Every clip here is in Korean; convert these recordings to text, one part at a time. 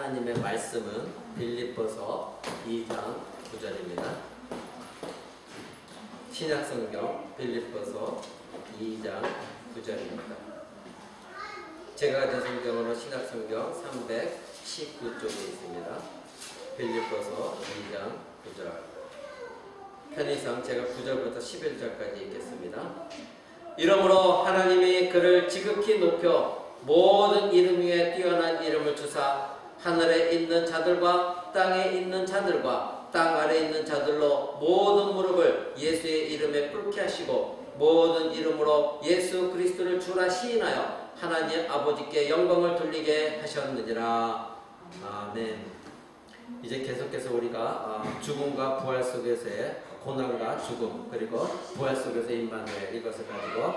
하나님의 말씀은 빌립보서 2장 9절입니다. 신약성경 빌립보서 2장 9절입니다. 제가 가진 성경으로 신약성경 319쪽에 있습니다. 빌립보서 2장 9절. 편의상 제가 9절부터 11절까지 읽겠습니다. 이러므로 하나님이 그를 지극히 높여 모든 이름 위에 뛰어난 이름을 주사 하늘에 있는 자들과 땅에 있는 자들과 땅 아래에 있는 자들로 모든 무릎을 예수의 이름에 꿇게 하시고 모든 이름으로 예수 그리스도를 주라 시인하여 하나님 아버지께 영광을 돌리게 하셨느니라. 아멘. 이제 계속해서 우리가 죽음과 부활 속에서의 고난과 죽음 그리고 부활 속에서 임마누엘 이것을 가지고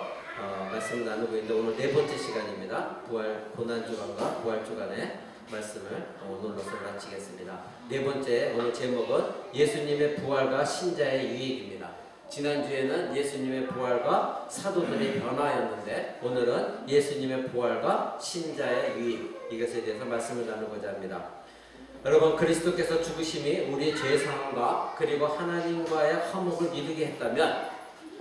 말씀 나누고 있는데 오늘 네 번째 시간입니다. 부활 고난 주간과 부활 주간의 말씀을 오늘로서 마치겠습니다. 네 번째 오늘 제목은 예수님의 부활과 신자의 유익입니다. 지난주에는 예수님의 부활과 사도들의 변화였는데 오늘은 예수님의 부활과 신자의 유익 이것에 대해서 말씀을 나누고자 합니다. 여러분, 그리스도께서 죽으심이 우리의 죄 상함과 그리고 하나님과의 화목을 이루게 했다면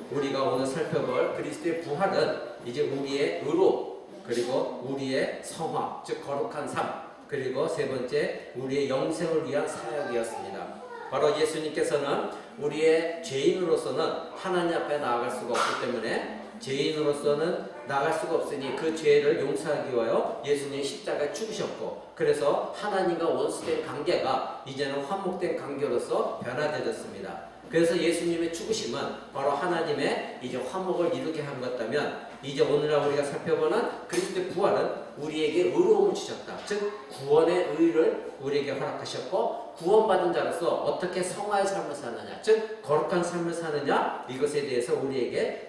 우리가 오늘 살펴볼 그리스도의 부활은 이제 우리의 의로 그리고 우리의 성화 즉 거룩한 삶 그리고 세 번째 우리의 영생을 위한 사역이었습니다. 바로 예수님께서는 우리의 죄인으로서는 하나님 앞에 나아갈 수가 없기 때문에 죄인으로서는 나갈 수가 없으니 그 죄를 용서하기 위하여 예수님이 십자가에 죽으셨고 그래서 하나님과 원수된 관계가 이제는 화목된 관계로서 변화되었습니다. 그래서 예수님의 죽으심은 바로 하나님의 이제 화목을 이루게 한 것다면 이제 오늘날 우리가 살펴보는 그리스도의 부활은 우리에게 의로움을 주셨다. 즉 구원의 의를 우리에게 허락하셨고 구원받은 자로서 어떻게 성화의 삶을 사느냐 즉 거룩한 삶을 사느냐 이것에 대해서 우리에게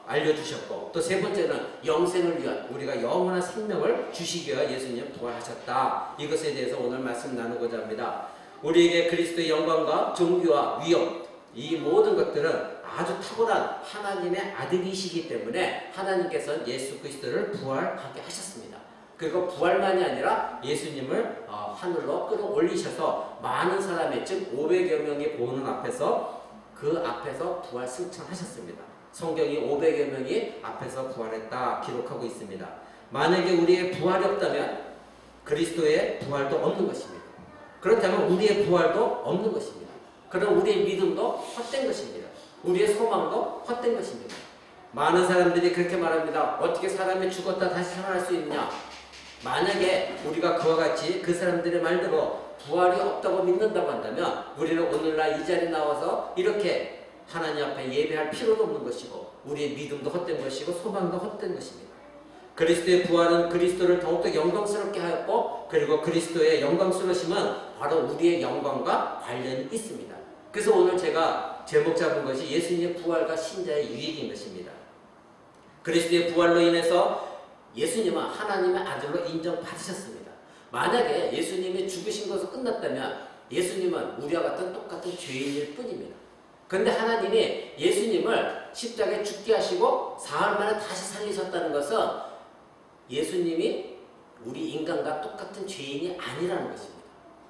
알려주셨고 또 세 번째는 영생을 위한 우리가 영원한 생명을 주시기 위해 예수님 부활하셨다. 이것에 대해서 오늘 말씀 나누고자 합니다. 우리에게 그리스도의 영광과 존귀와 위엄 이 모든 것들은 아주 탁월한 하나님의 아들이시기 때문에 하나님께서는 예수 그리스도를 부활하게 하셨습니다. 그리고 부활만이 아니라 예수님을 하늘로 끌어올리셔서 많은 사람의 즉 500여 명이 보는 앞에서 그 앞에서 부활 승천하셨습니다. 성경이 500여 명이 앞에서 부활했다 기록하고 있습니다. 만약에 우리의 부활이 없다면 그리스도의 부활도 없는 것입니다. 그렇다면 우리의 부활도 없는 것입니다. 그럼 우리의 믿음도 헛된 것입니다. 우리의 소망도 헛된 것입니다. 많은 사람들이 그렇게 말합니다. 어떻게 사람이 죽었다 다시 살아날 수 있느냐? 만약에 우리가 그와 같이 그 사람들의 말대로 부활이 없다고 믿는다고 한다면 우리는 오늘날 이 자리에 나와서 이렇게 하나님 앞에 예배할 필요도 없는 것이고 우리의 믿음도 헛된 것이고 소망도 헛된 것입니다. 그리스도의 부활은 그리스도를 더욱더 영광스럽게 하였고 그리고 그리스도의 영광스러우심은 바로 우리의 영광과 관련이 있습니다. 그래서 오늘 제가 제목 잡은 것이 예수님의 부활과 신자의 유익인 것입니다. 그리스도의 부활로 인해서 예수님은 하나님의 아들로 인정받으셨습니다. 만약에 예수님이 죽으신 것으로 끝났다면 예수님은 우리와 같은 똑같은 죄인일 뿐입니다. 그런데 하나님이 예수님을 십자가에 죽게 하시고 사흘 만에 다시 살리셨다는 것은 예수님이 우리 인간과 똑같은 죄인이 아니라는 것입니다.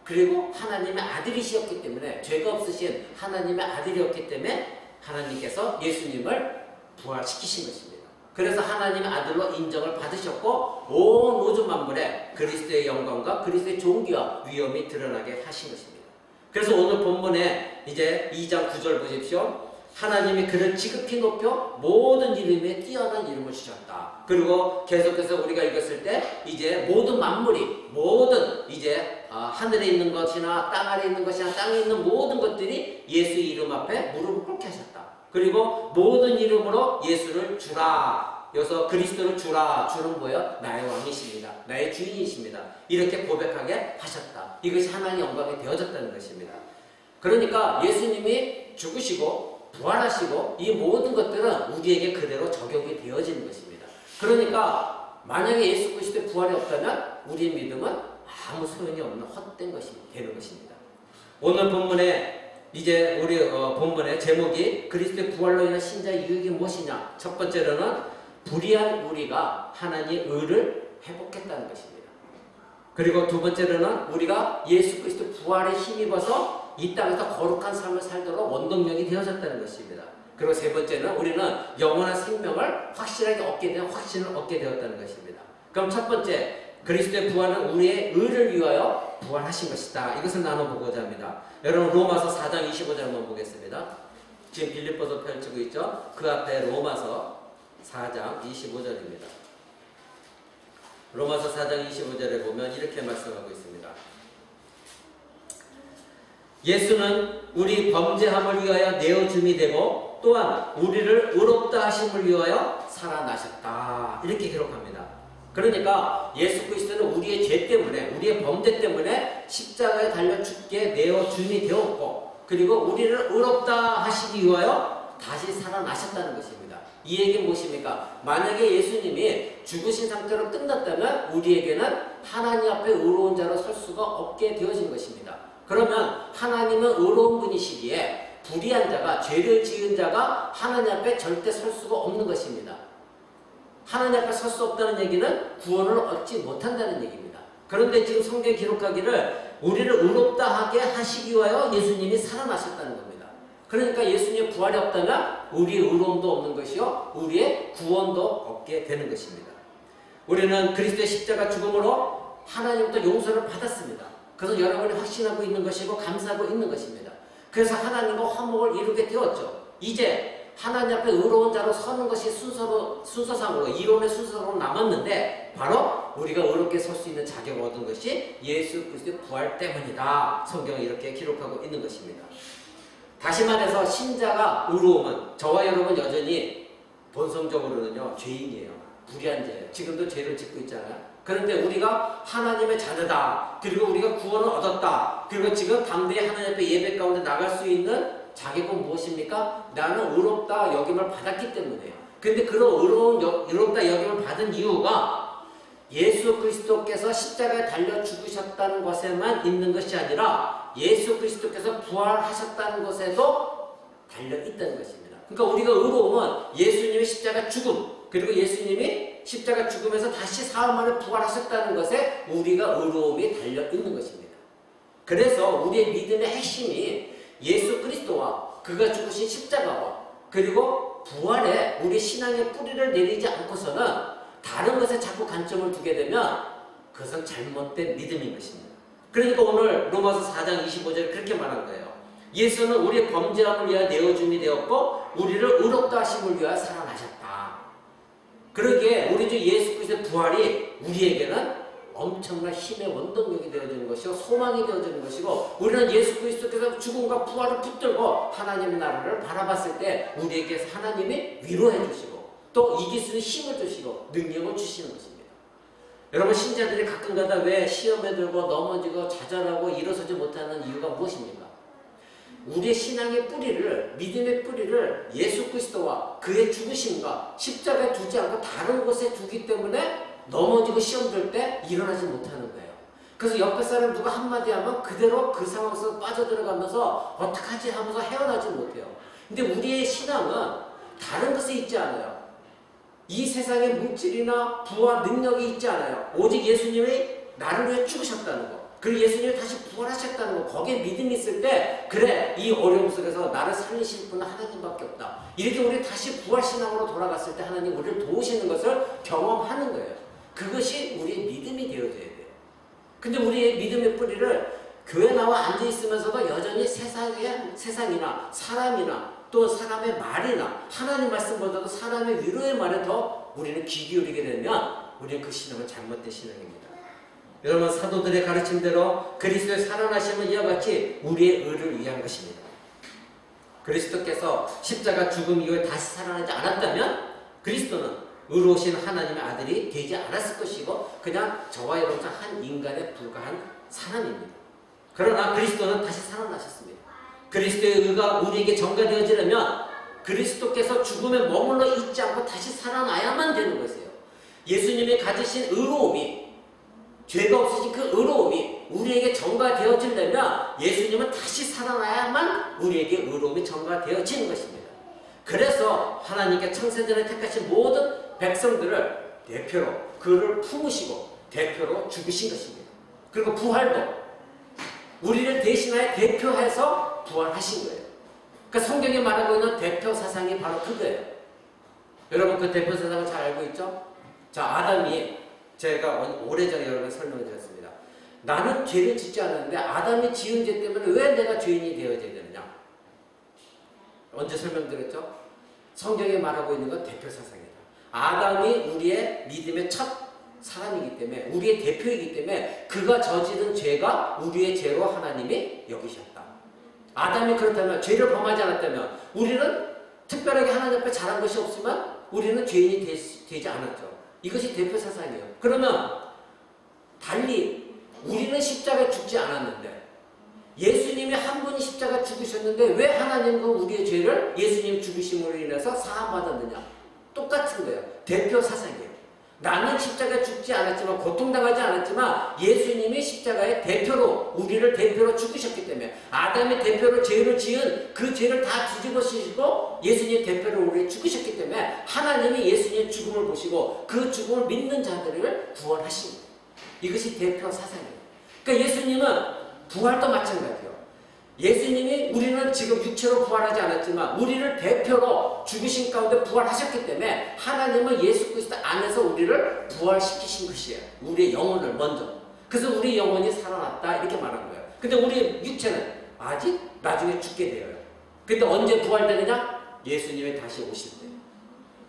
그리고 하나님의 아들이셨기 때문에 죄가 없으신 하나님의 아들이었기 때문에 하나님께서 예수님을 부활시키신 것입니다. 그래서 하나님의 아들로 인정을 받으셨고 온 우주 만물에 그리스도의 영광과 그리스도의 존귀와 위엄이 드러나게 하신 것입니다. 그래서 오늘 본문에 이제 2장 9절 보십시오. 하나님이 그를 지극히 높여 모든 이름에 뛰어난 이름을 주셨다. 그리고 계속해서 우리가 읽었을 때 이제 모든 만물이 모든 이제 하늘에 있는 것이나 땅 아래에 있는 것이나 땅에 있는 모든 것들이 예수 이름 앞에 무릎을 꿇게 하셨다. 그리고 모든 이름으로 예수를 주라. 여기서 그리스도를 주라. 주는 뭐예요? 나의 왕이십니다. 나의 주인이십니다. 이렇게 고백하게 하셨다. 이것이 하나님의 영광이 되어졌다는 것입니다. 그러니까 예수님이 죽으시고 부활하시고 이 모든 것들은 우리에게 그대로 적용이 되어지는 것입니다. 그러니까 만약에 예수 그리스도의 부활이 없다면 우리의 믿음은 아무 소용이 없는 헛된 것이 되는 것입니다. 오늘 본문에 이제 우리 본문의 제목이 그리스도의 부활로 인한 신자의 유익이 무엇이냐? 첫 번째로는 불의한 우리가 하나님의 의를 회복했다는 것입니다. 그리고 두 번째로는 우리가 예수 그리스도 부활에 힘입어서 이 땅에서 거룩한 삶을 살도록 원동력이 되어졌다는 것입니다. 그리고 세 번째는 우리는 영원한 생명을 확실하게 얻게 된 확신을 얻게 되었다는 것입니다. 그럼 첫 번째, 그리스도의 부활은 우리의 의를 위하여 부활하신 것이다. 이것을 나눠보고자 합니다. 여러분 로마서 4장 25절 한번 보겠습니다. 지금 빌립보서 펼치고 있죠. 그 앞에 로마서 4장 25절입니다. 로마서 4장 25절에 보면 이렇게 말씀하고 있습니다. 예수는 우리 범죄함을 위하여 내어줌이 되고 또한 우리를 의롭다 하심을 위하여 살아나셨다. 이렇게 기록합니다. 그러니까 예수 그리스도는 우리의 죄 때문에, 우리의 범죄 때문에 십자가에 달려 죽게 내어줌이 되었고, 그리고 우리를 의롭다 하시기 위하여 다시 살아나셨다는 것입니다. 이 얘기는 무엇입니까? 만약에 예수님이 죽으신 상태로 끝났다면 우리에게는 하나님 앞에 의로운 자로 설 수가 없게 되어진 것입니다. 그러면 하나님은 의로운 분이시기에 불의한 자가, 죄를 지은 자가 하나님 앞에 절대 설 수가 없는 것입니다. 하나님 앞에 설 수 없다는 얘기는 구원을 얻지 못한다는 얘기입니다. 그런데 지금 성경에 기록하기를 우리를 의롭다 하게 하시기 위하여 예수님이 살아나셨다는 겁니다. 그러니까 예수님의 부활이 없다면 우리의 의로움도 없는 것이요, 우리의 구원도 없게 되는 것입니다. 우리는 그리스도의 십자가 죽음으로 하나님부터 용서를 받았습니다. 그래서 여러분이 확신하고 있는 것이고 감사하고 있는 것입니다. 그래서 하나님과 화목을 이루게 되었죠. 이제 하나님 앞에 의로운 자로 서는 것이 순서상으로, 이론의 순서로 남았는데 바로 우리가 의롭게 설 수 있는 자격을 얻은 것이 예수 그리스도의 부활 때문이다. 성경은 이렇게 기록하고 있는 것입니다. 다시 말해서 신자가 의로움은 저와 여러분 여전히 본성적으로는요 죄인이에요. 불의한 자예요. 지금도 죄를 짓고 있잖아요. 그런데 우리가 하나님의 자녀다. 그리고 우리가 구원을 얻었다. 그리고 지금 담대히 하나님 앞에 예배 가운데 나갈 수 있는 자격은 무엇입니까? 나는 의롭다 여김을 받았기 때문에요. 근데 그런 의롭다 여김을 받은 이유가 예수 그리스도께서 십자가에 달려 죽으셨다는 것에만 있는 것이 아니라 예수 그리스도께서 부활하셨다는 것에도 달려 있다는 것입니다. 그러니까 우리가 의로움은 예수님의 십자가 죽음, 그리고 예수님이 십자가 죽음에서 다시 사흘 만에 부활하셨다는 것에 우리가 의로움이 달려 있는 것입니다. 그래서 우리의 믿음의 핵심이 예수 그리스도와 그가 죽으신 십자가와 그리고 부활에 우리 신앙의 뿌리를 내리지 않고서는 다른 것에 자꾸 관점을 두게 되면 그것은 잘못된 믿음인 것입니다. 그러니까 오늘 로마서 4장 25절에 그렇게 말한 거예요. 예수는 우리의 범죄함을 위하여 내어줌이 되었고 우리를 의롭다 하심을 위하여 살아나셨다. 그러기에 우리 주 예수 그리스도의 부활이 우리에게는 엄청난 힘의 원동력이 되어지는 것이고 소망이 되어지는 것이고, 우리는 예수 그리스도께서 죽음과 부활을 붙들고 하나님의 나라를 바라봤을 때 우리에게 하나님이 위로해 주시고 또 이길 수 있는 힘을 주시고 능력을 주시는 것입니다. 여러분, 신자들이 가끔가다 왜 시험에 들고 넘어지고 좌절하고 일어서지 못하는 이유가 무엇입니까? 우리의 신앙의 뿌리를, 믿음의 뿌리를 예수 그리스도와 그의 죽으심과 십자가에 두지 않고 다른 곳에 두기 때문에 넘어지고 시험 들 때 일어나지 못하는 거예요. 그래서 옆에 사람 누가 한마디 하면 그대로 그 상황에서 빠져들어가면서 어떡하지 하면서 헤어나지 못해요. 근데 우리의 신앙은 다른 것에 있지 않아요. 이 세상의 물질이나 부와 능력이 있지 않아요. 오직 예수님이 나를 위해 죽으셨다는 거, 그리고 예수님이 다시 부활하셨다는 거, 거기에 믿음이 있을 때 그래, 이 어려움 속에서 나를 살리실 분은 하나님밖에 없다. 이렇게 우리 다시 부활신앙으로 돌아갔을 때 하나님 우리를 도우시는 것을 경험하는 거예요. 그것이 우리의 믿음이 되어져야 돼요. 근데 우리의 믿음의 뿌리를 교회 나와 앉아있으면서도 여전히 세상이나 사람이나 또 사람의 말이나 하나님 말씀보다도 사람의 위로의 말에 더 우리는 귀 기울이게 되면 우리는 그 신앙은 잘못된 신앙입니다. 여러분, 사도들의 가르침대로 그리스도의 살아나심은 이와 같이 우리의 의를 위한 것입니다. 그리스도께서 십자가 죽음 이후에 다시 살아나지 않았다면 그리스도는 의로우신 하나님의 아들이 되지 않았을 것이고 그냥 저와 여러분처럼 한 인간에 불과한 사람입니다. 그러나 그리스도는 다시 살아나셨습니다. 그리스도의 의가 우리에게 전가되어지려면 그리스도께서 죽음에 머물러 있지 않고 다시 살아나야만 되는 것이에요. 예수님이 가지신 의로움이, 죄가 없으신 그 의로움이 우리에게 전가되어지려면 예수님은 다시 살아나야만 우리에게 의로움이 전가되어지는 것입니다. 그래서 하나님께 창세전에 택하신 모든 백성들을 대표로 그를 품으시고 대표로 죽으신 것입니다. 그리고 부활도 우리를 대신하여 대표해서 부활하신 거예요. 그러니까 성경에 말하고 있는 대표 사상이 바로 그거예요. 여러분 그 대표 사상을 잘 알고 있죠? 자, 아담이 제가 오래전에 여러분 설명을 드렸습니다. 나는 죄를 짓지 않았는데 아담이 지은 죄 때문에 왜 내가 죄인이 되어져야 되느냐? 언제 설명드렸죠? 성경에 말하고 있는 건 대표 사상이다. 아담이 우리의 믿음의 첫 사람이기 때문에 우리의 대표이기 때문에 그가 저지른 죄가 우리의 죄로 하나님이 여기셨다. 아담이 그렇다면 죄를 범하지 않았다면 우리는 특별하게 하나님 앞에 잘한 것이 없지만 우리는 죄인이 되지 않았죠. 이것이 대표 사상이에요. 그러면 달리 우리는 십자가에 죽지 않았는데 예수님이 한 분이 십자가 죽으셨는데 왜 하나님은 우리의 죄를 예수님 죽으심으로 인해서 사함받았느냐? 똑같은 거예요. 대표 사상이에요. 나는 십자가에 죽지 않았지만 고통당하지 않았지만 예수님이 십자가의 대표로 우리를 대표로 죽으셨기 때문에 아담이 대표로 죄를 지은 그 죄를 다 뒤집어 쓰시고 예수님 대표로 우리를 죽으셨기 때문에 하나님이 예수님의 죽음을 보시고 그 죽음을 믿는 자들을 구원하신 거예요. 이것이 대표 사상이에요. 그러니까 예수님은 부활도 마찬가지예요. 예수님이 우리는 지금 육체로 부활하지 않았지만 우리를 대표로 죽으신 가운데 부활하셨기 때문에 하나님은 예수 그리스도 안에서 우리를 부활시키신 것이에요. 우리의 영혼을 먼저. 그래서 우리 영혼이 살아났다 이렇게 말한 거예요. 근데 우리 육체는 아직 나중에 죽게 되어요. 근데 언제 부활되느냐? 예수님이 다시 오실 때.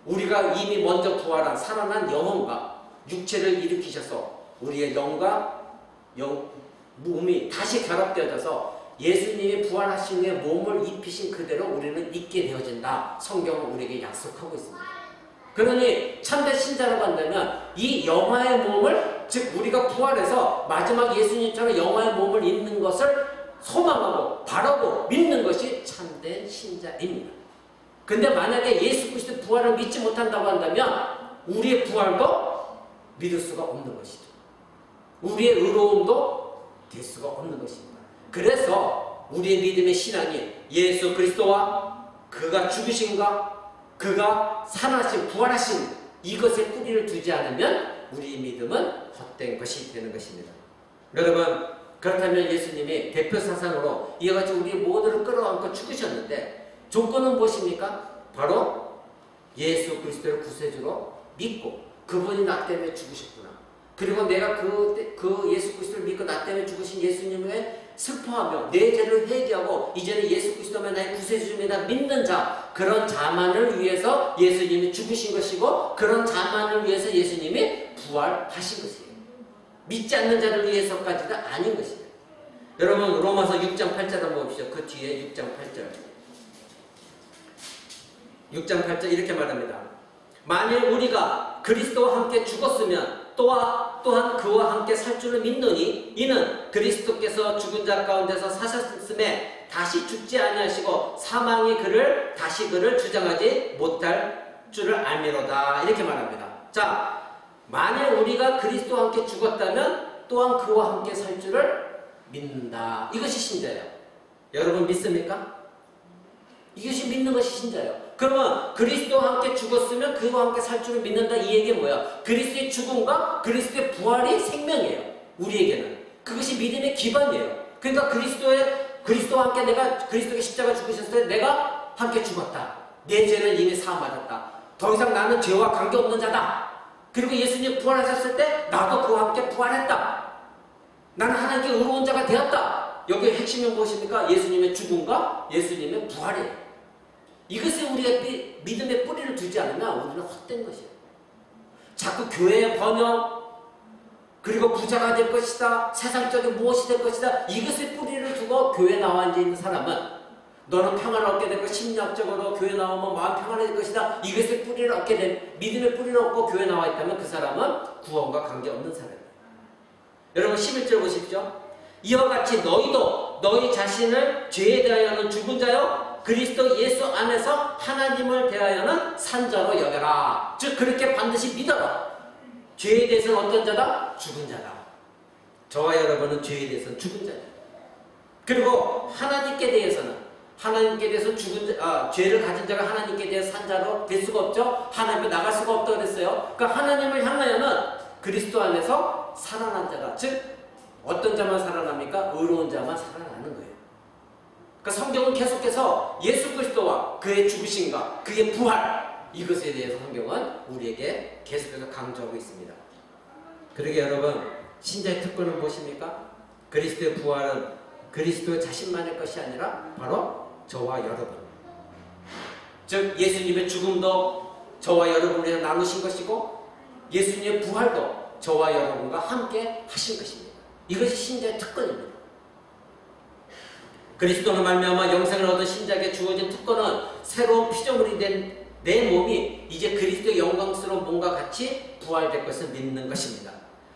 우리가 이미 먼저 부활한 살아난 영혼과 육체를 일으키셔서 우리의 영과 몸이 다시 결합되어져서 예수님이 부활하신 후에 몸을 입히신 그대로 우리는 있게 되어진다. 성경은 우리에게 약속하고 있습니다. 그러니 참된 신자라고 한다면 이 영화의 몸을 즉 우리가 부활해서 마지막 예수님처럼 영화의 몸을 입는 것을 소망하고 바라고 믿는 것이 참된 신자입니다. 근데 만약에 예수 그리스도 부활을 믿지 못한다고 한다면 우리의 부활도 믿을 수가 없는 것이죠. 우리의 의로움도 될 수가 없는 것입니다. 그래서 우리의 믿음의 신앙이 예수 그리스도와 그가 죽으신가 그가 살아나신 부활하신 이것에 뿌리를 두지 않으면 우리의 믿음은 헛된 것이 되는 것입니다. 여러분 그렇다면 예수님이 대표 사상으로 이와 같이 우리 모두를 끌어안고 죽으셨는데 조건은 무엇입니까? 바로 예수 그리스도를 구세주로 믿고 그분이 나 때문에 죽으셨구나. 그리고 내가 그 예수 그리스도를 믿고 나 때문에 죽으신 예수님을 슬퍼하며 내 죄를 회개하고 이제는 예수 그리스도만 나의 구세주님이다 믿는 자 그런 자만을 위해서 예수님이 죽으신 것이고 그런 자만을 위해서 예수님이 부활하신 것이에요. 믿지 않는 자를 위해서까지도 아닌 것이에요. 여러분 로마서 6장 8절 한번 봅시죠. 그 뒤에 6장 8절 6장 8절 이렇게 말합니다. 만일 우리가 그리스도와 함께 죽었으면 또한 그와 함께 살 줄을 믿노니 이는 그리스도께서 죽은 자 가운데서 사셨음에 다시 죽지 아니하시고 사망이 다시 그를 주장하지 못할 줄을 알미로다 이렇게 말합니다. 자, 만일 우리가 그리스도와 함께 죽었다면 또한 그와 함께 살 줄을 믿는다. 이것이 신자예요. 여러분 믿습니까? 이것이 믿는 것이 신자예요. 그러면 그리스도와 함께 죽었으면 그와 함께 살 줄을 믿는다. 이 얘기는 뭐야? 그리스도의 죽음과 그리스도의 부활이 생명이에요. 우리에게는. 그것이 믿음의 기반이에요. 그러니까 그리스도와 함께 내가 그리스도의 십자가 죽으셨을 때 내가 함께 죽었다. 내 죄는 이미 사함받았다. 더 이상 나는 죄와 관계없는 자다. 그리고 예수님 부활하셨을 때 나도 그와 함께 부활했다. 나는 하나님께 의로운 자가 되었다. 여기의 핵심은 무엇입니까? 예수님의 죽음과 예수님의 부활이에요. 이것을 우리가 믿음의 뿌리를 두지 않으면 우리는 헛된 것이에요. 자꾸 교회의 번영, 그리고 부자가 될 것이다, 세상적인 무엇이 될 것이다, 이것에 뿌리를 두고 교회에 나와 있는 사람은 너는 평안을 얻게 될 것, 심리학적으로 교회 나오면 마음 평안해질 것이다, 이것에 뿌리를 얻게 된, 믿음의 뿌리를 얻고 교회에 나와 있다면 그 사람은 구원과 관계없는 사람이에요. 여러분 11절 보십시오. 이와 같이 너희도 너희 자신을 죄에 대하여는 죽은 자요 그리스도 예수 안에서 하나님을 대하여는 산자로 여겨라. 즉 그렇게 반드시 믿어라. 죄에 대해서는 어떤 자다? 죽은 자다. 저와 여러분은 죄에 대해서는 죽은 자다. 그리고 하나님께 대해서는 죄를 가진 자가 하나님께 대해서 산자로 될 수가 없죠. 하나님께 나갈 수가 없다고 그랬어요. 그러니까 하나님을 향하여는 그리스도 안에서 살아난 자다. 즉 어떤 자만 살아납니까? 의로운 자만 살아나는 거예요. 그러니까 성경은 계속해서 예수 그리스도와 그의 죽으심과 그의 부활, 이것에 대해서 성경은 우리에게 계속해서 강조하고 있습니다. 그러게 여러분, 신자의 특권은 무엇입니까? 그리스도의 부활은 그리스도 자신만의 것이 아니라 바로 저와 여러분, 즉 예수님의 죽음도 저와 여러분에서 나누신 것이고 예수님의 부활도 저와 여러분과 함께 하신 것입니다. 이것이 신자의 특권입니다. 그리스도로 말미암아 영생을 얻은 신자에게 주어진 특권은 새로운 피조물이 된 내 몸이 이제 그리스도의 영광스러운 몸과 같이 부활될 것을 믿는 것입니다.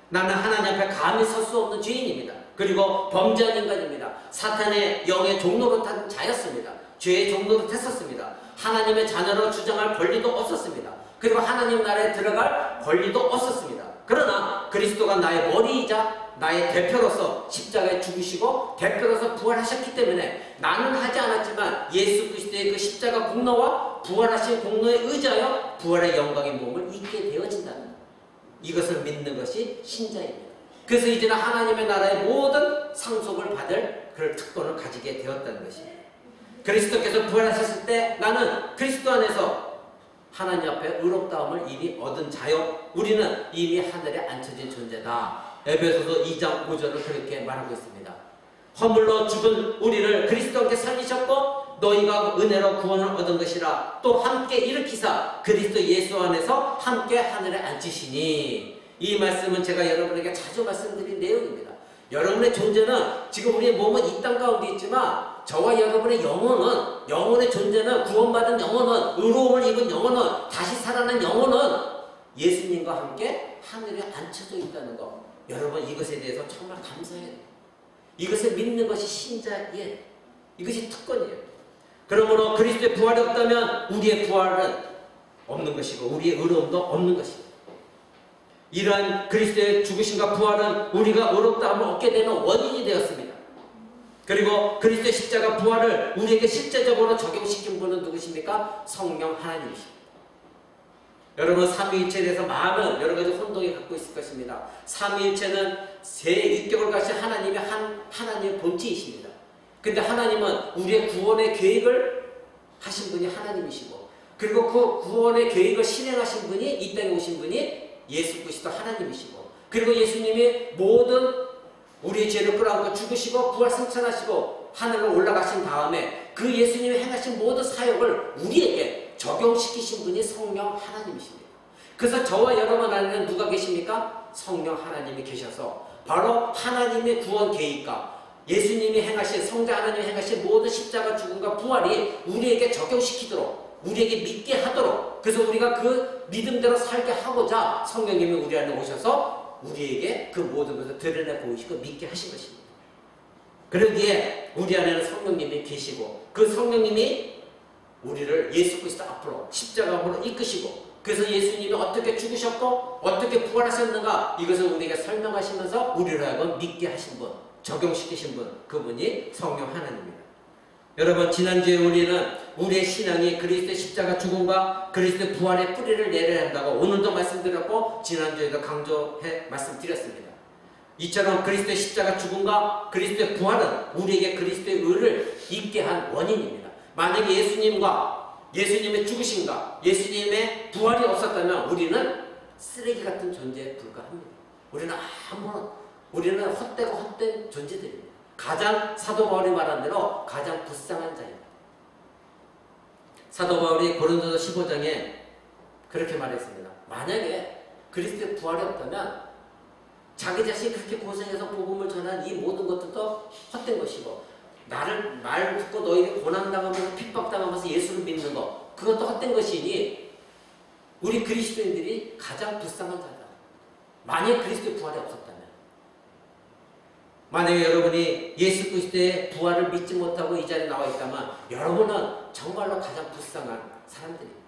나는 하나님 앞에 감히 설 수 없는 죄인입니다. 그리고 범죄한 인간입니다. 사탄의 영의 종로로 탄 자였습니다. 죄의 종로로 됐었습니다. 하나님의 자녀로 주장할 권리도 없었습니다. 그리고 하나님 나라에 들어갈 권리도 없었습니다. 그러나 그리스도가 나의 머리이자 나의 대표로서 십자가에 죽으시고 대표로서 부활하셨기 때문에 나는 하지 않았지만 예수 그리스도의 그 십자가 공로와 부활하신 공로에 의지하여 부활의 영광의 몸을 입게 되어진다는, 이것을 믿는 것이 신자입니다. 그래서 이제는 하나님의 나라의 모든 상속을 받을 그런 특권을 가지게 되었다는 것입니다. 그리스도께서 부활하셨을 때 나는 그리스도 안에서 하나님 앞에 의롭다함을 이미 얻은 자요, 우리는 이미 하늘에 앉혀진 존재다. 에베소서 2장 5절을 그렇게 말하고 있습니다. 허물로 죽은 우리를 그리스도 함께 살리셨고 너희가 은혜로 구원을 얻은 것이라 또 함께 일으키사 그리스도 예수 안에서 함께 하늘에 앉히시니. 이 말씀은 제가 여러분에게 자주 말씀드린 내용입니다. 여러분의 존재는 지금 우리의 몸은 이 땅 가운데 있지만 저와 여러분의 영혼은, 영혼의 존재는, 구원받은 영혼은, 의로움을 입은 영혼은, 다시 살아난 영혼은 예수님과 함께 하늘에 앉혀져 있다는 것, 여러분 이것에 대해서 정말 감사해요. 이것을 믿는 것이 신자의, 이것이 특권이에요. 그러므로 그리스도의 부활이 없다면 우리의 부활은 없는 것이고 우리의 의로움도 없는 것입니다. 이러한 그리스도의 죽으심과 부활은 우리가 의롭다함을 얻게 되는 원인이 되었습니다. 그리고 그리스도의 십자가 부활을 우리에게 실제적으로 적용시킨 분은 누구십니까? 성령 하나님이십니다. 여러분 삼위일체에 대해서 많은 여러 가지 혼동이 갖고 있을 것입니다. 삼위일체는 새 육격을 가신 하나님의 하나님의 본체이십니다. 근데 하나님은 우리의 구원의 계획을 하신 분이 하나님이시고, 그리고 그 구원의 계획을 실행하신 분이, 이 땅에 오신 분이 예수 그리스도 하나님이시고, 그리고 예수님이 모든 우리의 죄를 끌어안고 죽으시고 부활 승천하시고 하늘로 올라가신 다음에 그 예수님이 행하신 모든 사역을 우리에게 적용시키신 분이 성령 하나님이십니다. 그래서 저와 여러분 안에는 누가 계십니까? 성령 하나님이 계셔서 바로 하나님의 구원 계획과 예수님이 행하신, 성자 하나님이 행하신 모든 십자가 죽음과 부활이 우리에게 적용시키도록, 우리에게 믿게 하도록, 그래서 우리가 그 믿음대로 살게 하고자 성령님이 우리 안에 오셔서 우리에게 그 모든 것을 드러내 보이시고 믿게 하신 것입니다. 그러기에 우리 안에는 성령님이 계시고 그 성령님이 우리를 예수 그리스도 앞으로 십자가로 이끄시고, 그래서 예수님이 어떻게 죽으셨고 어떻게 부활하셨는가 이것을 우리에게 설명하시면서 우리를 하여금 믿게 하신 분, 적용시키신 분, 그분이 성령 하나님입니다. 여러분 지난주에 우리는 우리의 신앙이 그리스도의 십자가 죽음과 그리스도의 부활의 뿌리를 내려야 한다고 오늘도 말씀드렸고 지난주에도 강조해 말씀드렸습니다. 이처럼 그리스도의 십자가 죽음과 그리스도의 부활은 우리에게 그리스도의 의를 입게 한 원인입니다. 만약에 예수님의 죽으심과 예수님의 부활이 없었다면 우리는 쓰레기 같은 존재에 불과합니다. 우리는 헛되고 헛된 존재들입니다. 가장 사도 바울이 말한 대로 가장 불쌍한 자입니다. 사도 바울이 고린도서 15장에 그렇게 말했습니다. 만약에 그리스도의 부활이 없다면 자기 자신이 그렇게 고생해서 복음을 전한 이 모든 것들도 헛된 것이고, 나를 말 듣고 너희들이 고난당하면서 핍박당하면서 예수를 믿는 것, 그것도 헛된 것이니 우리 그리스도인들이 가장 불쌍한 자다. 만약 그리스도의 부활이 없었다면, 만약에 여러분이 예수 그리스도의 부활을 믿지 못하고 이 자리에 나와 있다면 여러분은 정말로 가장 불쌍한 사람들입니다.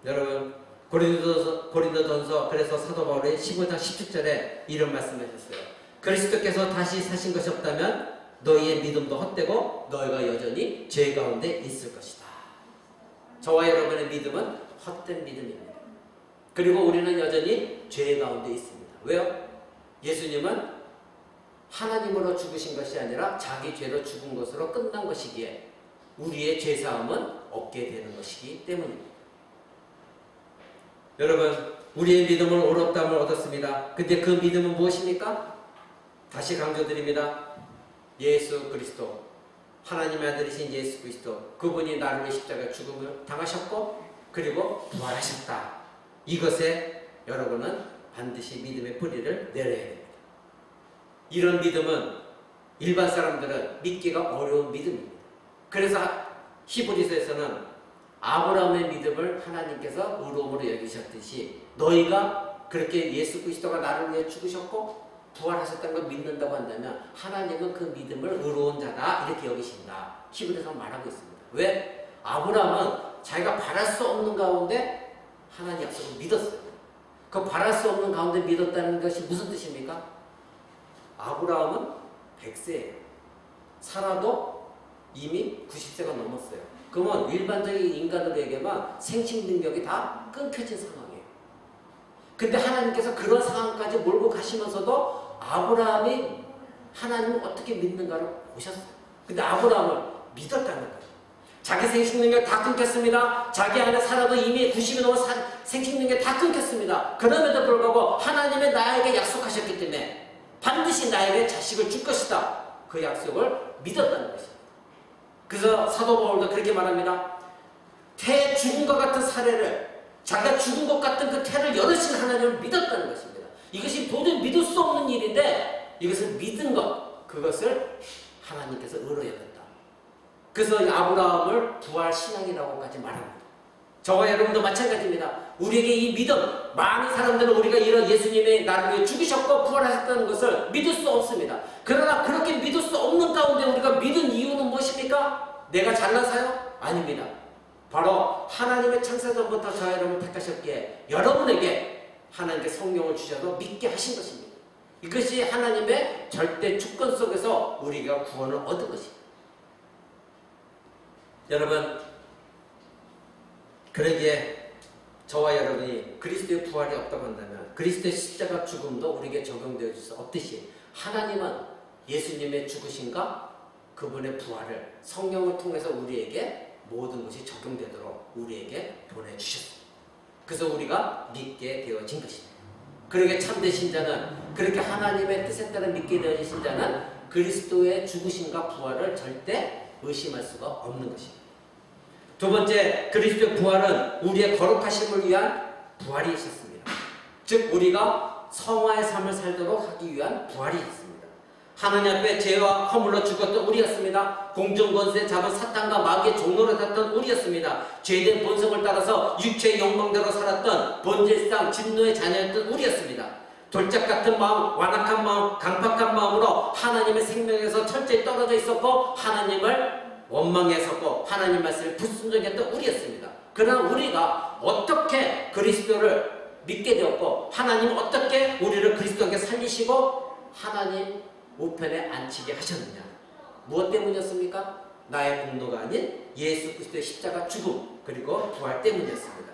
여러분 고린도전서 그래서 사도 바울이 15장 17절에 이런 말씀을 하셨어요. 그리스도께서 다시 사신 것이 없다면 너희의 믿음도 헛되고 너희가 여전히 죄 가운데 있을 것이다. 저와 여러분의 믿음은 헛된 믿음입니다. 그리고 우리는 여전히 죄 가운데 있습니다. 왜요? 예수님은 하나님으로 죽으신 것이 아니라 자기 죄로 죽은 것으로 끝난 것이기에 우리의 죄사함은 없게 되는 것이기 때문입니다. 여러분, 우리의 믿음은 옳았다함을 얻었습니다. 근데 그 믿음은 무엇입니까? 다시 강조드립니다. 예수 그리스도, 하나님의 아들이신 예수 그리스도, 그분이 나를 위해 십자가 죽음을 당하셨고 그리고 부활하셨다. 이것에 여러분은 반드시 믿음의 뿌리를 내려야 됩니다. 이런 믿음은 일반 사람들은 믿기가 어려운 믿음입니다. 그래서 히브리서에서는 아브라함의 믿음을 하나님께서 의로움으로 여기셨듯이 너희가 그렇게 예수 그리스도가 나를 위해 죽으셨고 부활하셨다는 걸 믿는다고 한다면 하나님은 그 믿음을 의로운 자다 이렇게 여기신다. 히브리서 말하고 있습니다. 왜? 아브라함은 자기가 바랄 수 없는 가운데 하나님 약속을 믿었어요. 그 바랄 수 없는 가운데 믿었다는 것이 무슨 뜻입니까? 아브라함은 100세예요. 사라도 이미 90세가 넘었어요. 그러면 일반적인 인간들에게만 생식 능력이 다 끊겨진 상황이에요. 근데 하나님께서 그런 상황까지 몰고 가시면서도 아브라함이 하나님을 어떻게 믿는가를 보셨어요. 근데 아브라함을 믿었다는 거예요. 자기 생식 능력 다 끊겼습니다. 자기 안에 살아도 이미 90이 넘은 생식 능력 다 끊겼습니다. 그럼에도 불구하고 하나님의 나에게 약속하셨기 때문에 반드시 나에게 자식을 줄 것이다. 그 약속을 믿었다는 것입니다. 그래서 사도 바울도 그렇게 말합니다. 태 죽은 것 같은 사례를, 자기가 죽은 것 같은 그 태를 열으신 하나님을 믿었다는 것입니다. 이것이 도저히 믿을 수 없는 일인데 이것을 믿은 것, 그것을 하나님께서 의로 여겼다. 그래서 아브라함을 부활신앙이라고까지 말합니다. 저와 여러분도 마찬가지입니다. 우리에게 이 믿음, 많은 사람들은 우리가 이런 예수님의 나를 위해 죽으셨고 부활하셨다는 것을 믿을 수 없습니다. 그러나 그렇게 믿을 수 없는 가운데 우리가 믿은 이유는 무엇입니까? 내가 잘나서요? 아닙니다. 바로 하나님의 창세전부터 저와 여러분을 택하셨기에 여러분에게 하나님께 성령을 주셔서 믿게 하신 것입니다. 이것이 하나님의 절대 주권 속에서 우리가 구원을 얻은 것입니다. 여러분, 그러기에 저와 여러분이 그리스도의 부활이 없다고 한다면 그리스도의 십자가 죽음도 우리에게 적용되어 줄 수 없듯이 하나님은 예수님의 죽으심과 그분의 부활을 성령을 통해서 우리에게 모든 것이 적용되도록 우리에게 보내주셨습니다. 그래서 우리가 믿게 되어진 것입니다. 그러게 참된 신자는, 그렇게 하나님의 뜻에 따라 믿게 되어진 신자는 그리스도의 죽으심과 부활을 절대 의심할 수가 없는 것입니다. 두 번째, 그리스도의 부활은 우리의 거룩하심을 위한 부활이 있었습니다. 즉 우리가 성화의 삶을 살도록 하기 위한 부활이 있습니다. 하나님 앞에 죄와 허물로 죽었던 우리였습니다. 공중권세 잡은 사탄과 마귀의 종로를 탔던 우리였습니다. 죄된 본성을 따라서 육체의 영광대로 살았던 본질상 진노의 자녀였던 우리였습니다. 돌짝 같은 마음, 완악한 마음, 강팍한 마음으로 하나님의 생명에서 철저히 떨어져 있었고 하나님을 원망했었고 하나님 말씀을 불순종했던 우리였습니다. 그러나 우리가 어떻게 그리스도를 믿게 되었고 하나님은 어떻게 우리를 그리스도께 살리시고 하나님 우편에 앉히게 하셨느냐? 무엇 때문이었습니까? 나의 공로가 아닌 예수 그리스도의 십자가 죽음 그리고 부활 때문이었습니다.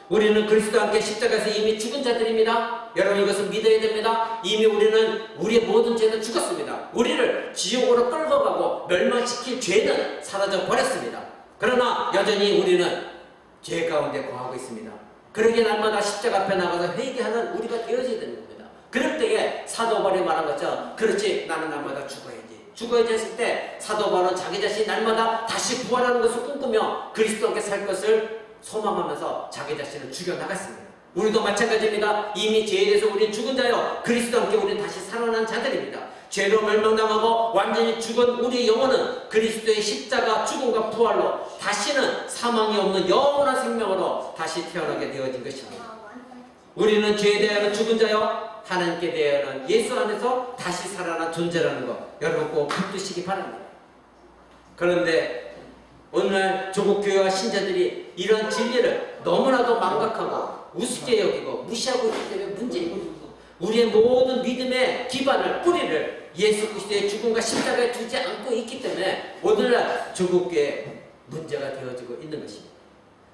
우리는 그리스도와 함께 십자가에서 이미 죽은 자들입니다. 여러분 이것을 믿어야 됩니다. 이미 우리는 우리의 모든 죄는 죽었습니다. 우리를 지옥으로 끌고 가고 멸망시킬 죄는 사라져 버렸습니다. 그러나 여전히 우리는 죄 가운데 거하고 있습니다. 그러기에 날마다 십자가 앞에 나가서 회개하는 우리가 되어져야 되는 겁니다. 그럴 때에 사도 바울이 말한 것처럼 그렇지 나는 날마다 죽어야지 했을 때 사도 바울은 자기 자신이 날마다 다시 부활하는 것을 꿈꾸며 그리스도와 함께 살 것을 소망하면서 자기 자신을 죽여나갔습니다. 우리도 마찬가지입니다. 이미 죄에 대해서 우리는 죽은 자요 그리스도와 함께 우리는 다시 살아난 자들입니다. 죄로 멸망당하고 완전히 죽은 우리의 영혼은 그리스도의 십자가 죽음과 부활로 다시는 사망이 없는 영원한 생명으로 다시 태어나게 되어진 것입니다. 우리는 죄에 대하여 죽은 자요 하나님께 대하여는 예수 안에서 다시 살아난 존재라는 것 여러분 꼭 붙드시기 바랍니다. 그런데 오늘날 조국 교회와 신자들이 이런 진리를 너무나도 망각하고 우습게 여기고 무시하고 있기 때문에 문제입니다. 우리의 모든 믿음의 기반을 뿌리를 예수 그리스도의 죽음과 십자가에 두지 않고 있기 때문에 오늘날 조국 교회에 문제가 되어지고 있는 것입니다.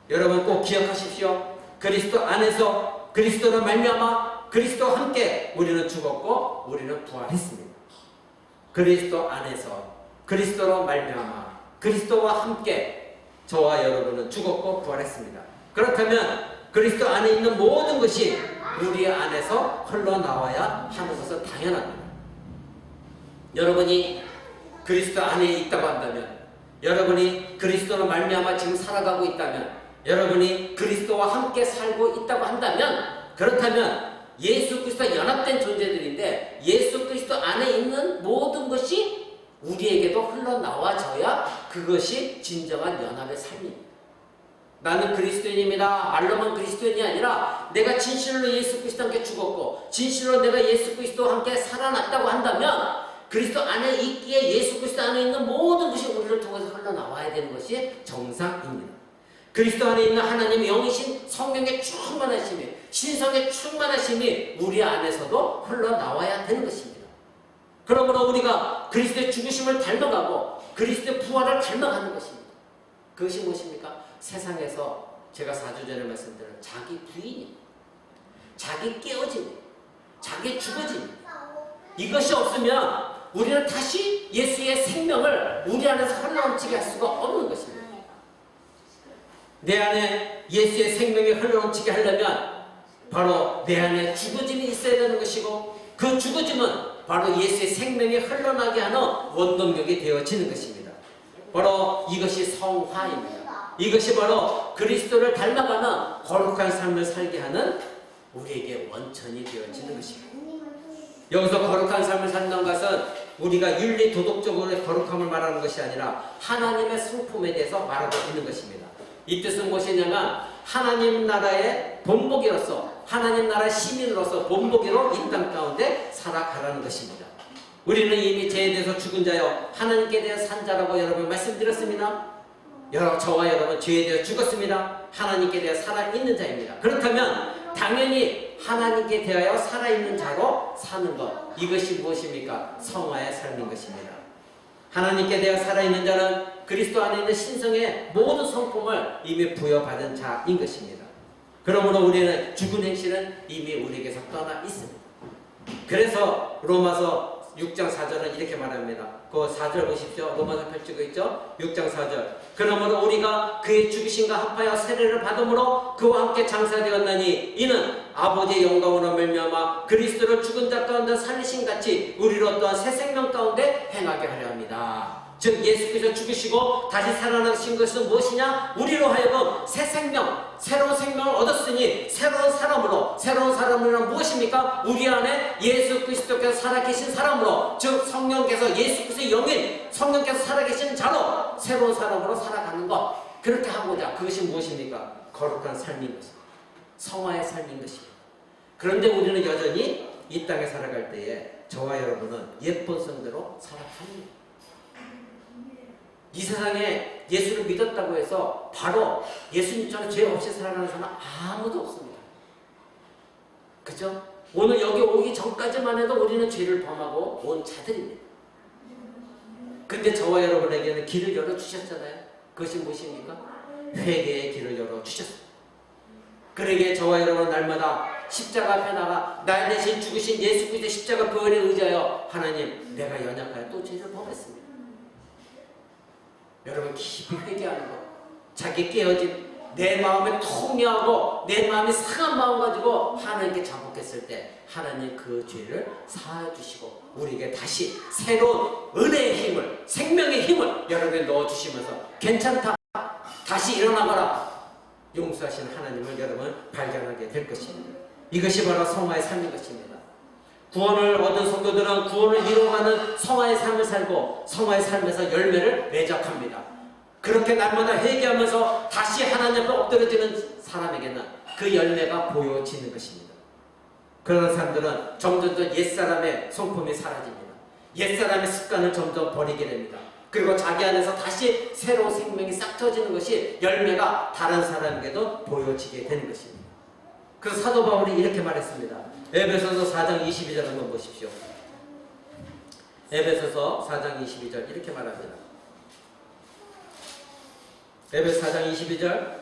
여러분 꼭 기억하십시오. 그리스도 안에서 그리스도로 말미암아 그리스도와 함께 우리는 죽었고 우리는 부활했습니다. 그리스도 안에서 그리스도로 말미암아 그리스도와 함께 저와 여러분은 죽었고 부활했습니다. 그렇다면 그리스도 안에 있는 모든 것이 우리 안에서 흘러나와야 하는 것은 당연합니다. 여러분이 그리스도 안에 있다고 한다면, 여러분이 그리스도로 말미암아 지금 살아가고 있다면, 여러분이 그리스도와 함께 살고 있다고 한다면, 그렇다면 예수 그리스도와 연합된 존재들인데 예수 그리스도 안에 있는 모든 것이 우리에게도 흘러나와져야 그것이 진정한 연합의 삶입니다. 나는 그리스도인입니다. 말로만 그리스도인이 아니라 내가 진실로 예수 그리스도와 함께 죽었고 진실로 내가 예수 그리스도와 함께 살아났다고 한다면 그리스도 안에 있기에 예수 그리스도 안에 있는 모든 것이 우리를 통해서 흘러나와야 되는 것이 정상입니다. 그리스도 안에 있는 하나님의 영이신 성령의 충만하심이, 신성의 충만하심이 우리 안에서도 흘러나와야 되는 것입니다. 그러므로 우리가 그리스도의 죽으심을 닮아가고 그리스도의 부활을 닮아가는 것입니다. 그것이 무엇입니까? 세상에서 제가 4주 전에 말씀드린 자기 부인입니다. 자기 깨어짐, 자기 죽어짐. 이것이 없으면 우리는 다시 예수의 생명을 우리 안에서 흘러넘치게 할 수가 없는 것입니다. 내 안에 예수의 생명이 흘러넘치게 하려면 바로 내 안에 죽어짐이 있어야 되는 것이고 그 죽어짐은 바로 예수의 생명이 흘러나게 하는 원동력이 되어지는 것입니다. 바로 이것이 성화입니다. 이것이 바로 그리스도를 닮아가는 거룩한 삶을 살게 하는 우리에게 원천이 되어지는 것입니다. 여기서 거룩한 삶을 산다는 것은 우리가 윤리 도덕적으로의 거룩함을 말하는 것이 아니라 하나님의 성품에 대해서 말하고 있는 것입니다. 이 뜻은 무엇이냐면 하나님 나라의 본보기로서 하나님 나라의 시민으로서 본보기로 이 땅 가운데 살아가라는 것입니다. 우리는 이미 죄에 대해서 죽은 자요 하나님께 대한 산 자라고 여러분 말씀드렸습니다. 저와 여러분 죄에 대해 죽었습니다. 하나님께 대해 살아있는 자입니다. 그렇다면 당연히 하나님께 대하여 살아있는 자로 사는 것, 이것이 무엇입니까? 성화의 삶인 것입니다. 하나님께 대하여 살아있는 자는 그리스도 안에 있는 신성의 모든 성품을 이미 부여받은 자인 것입니다. 그러므로 우리는 죽은 행실은 이미 우리에게서 떠나 있습니다. 그래서 로마서 6장 4절은 이렇게 말합니다. 그 4절 보십시오. 로마서 펼치고 있죠. 6장 4절. 그러므로 우리가 그의 죽으심과 합하여 세례를 받음으로 그와 함께 장사되었나니 이는 아버지의 영광으로 말미암아 그리스도를 죽은 자 가운데 살리신 같이 우리로 또한 새 생명 가운데 행하게 하려 합니다. 즉 예수께서 죽으시고 다시 살아나신 것은 무엇이냐? 우리로 하여금 새 생명, 새로운 생명을 얻었으니 새로운 사람으로는 무엇입니까? 우리 안에 예수 그리스도께서 살아계신 사람으로, 즉 성령께서 예수 그리스도의 영인 성령께서 살아계신 자로 새로운 사람으로 살아가는 것, 그렇게 하고자 그것이 무엇입니까? 거룩한 삶인 것입니다. 성화의 삶인 것입니다. 그런데 우리는 여전히 이 땅에 살아갈 때에 저와 여러분은 예쁜 성대로 살아갑니다. 이 세상에 예수를 믿었다고 해서 바로 예수님처럼 죄 없이 살아가는 사람은 아무도 없습니다. 그죠? 오늘 여기 오기 전까지만 해도 우리는 죄를 범하고 온 자들입니다. 근데 저와 여러분에게는 길을 열어주셨잖아요. 그것이 무엇입니까? 회개의 길을 열어주셨습니다. 그러기에 저와 여러분 날마다 십자가 앞에 나가 나 대신 죽으신 예수 그리스도의 십자가 그 은혜에 의지하여 하나님 내가 연약하여 또 죄를 범했습니다. 여러분 깊이 회개하는 것, 자기 깨어진 내 마음에 통회하고 내 마음이 상한 마음 가지고 하나님께 자복했을 때 하나님 그 죄를 사하여 주시고 우리에게 다시 새로운 은혜의 힘을, 생명의 힘을 여러분에 넣어주시면서 괜찮다, 다시 일어나거라 용서하시는 하나님을 여러분 발견하게 될 것입니다. 이것이 바로 성화의 삶인 것입니다. 구원을 얻은 성도들은 구원을 이루어가는 성화의 삶을 살고 성화의 삶에서 열매를 매적합니다. 그렇게 날마다 회개하면서 다시 하나님 앞에 엎드려지는 사람에게는 그 열매가 보여지는 것입니다. 그런 사람들은 점점 더 옛사람의 성품이 사라집니다. 옛사람의 습관을 점점 버리게 됩니다. 그리고 자기 안에서 다시 새로운 생명이 싹 터지는 것이 열매가 다른 사람에게도 보여지게 되는 것입니다. 그래서 사도 바울이 이렇게 말했습니다. 에베소서 4장 22절 한번 보십시오. 에베소서 4장 22절 이렇게 말합니다. 에베소 4장 22절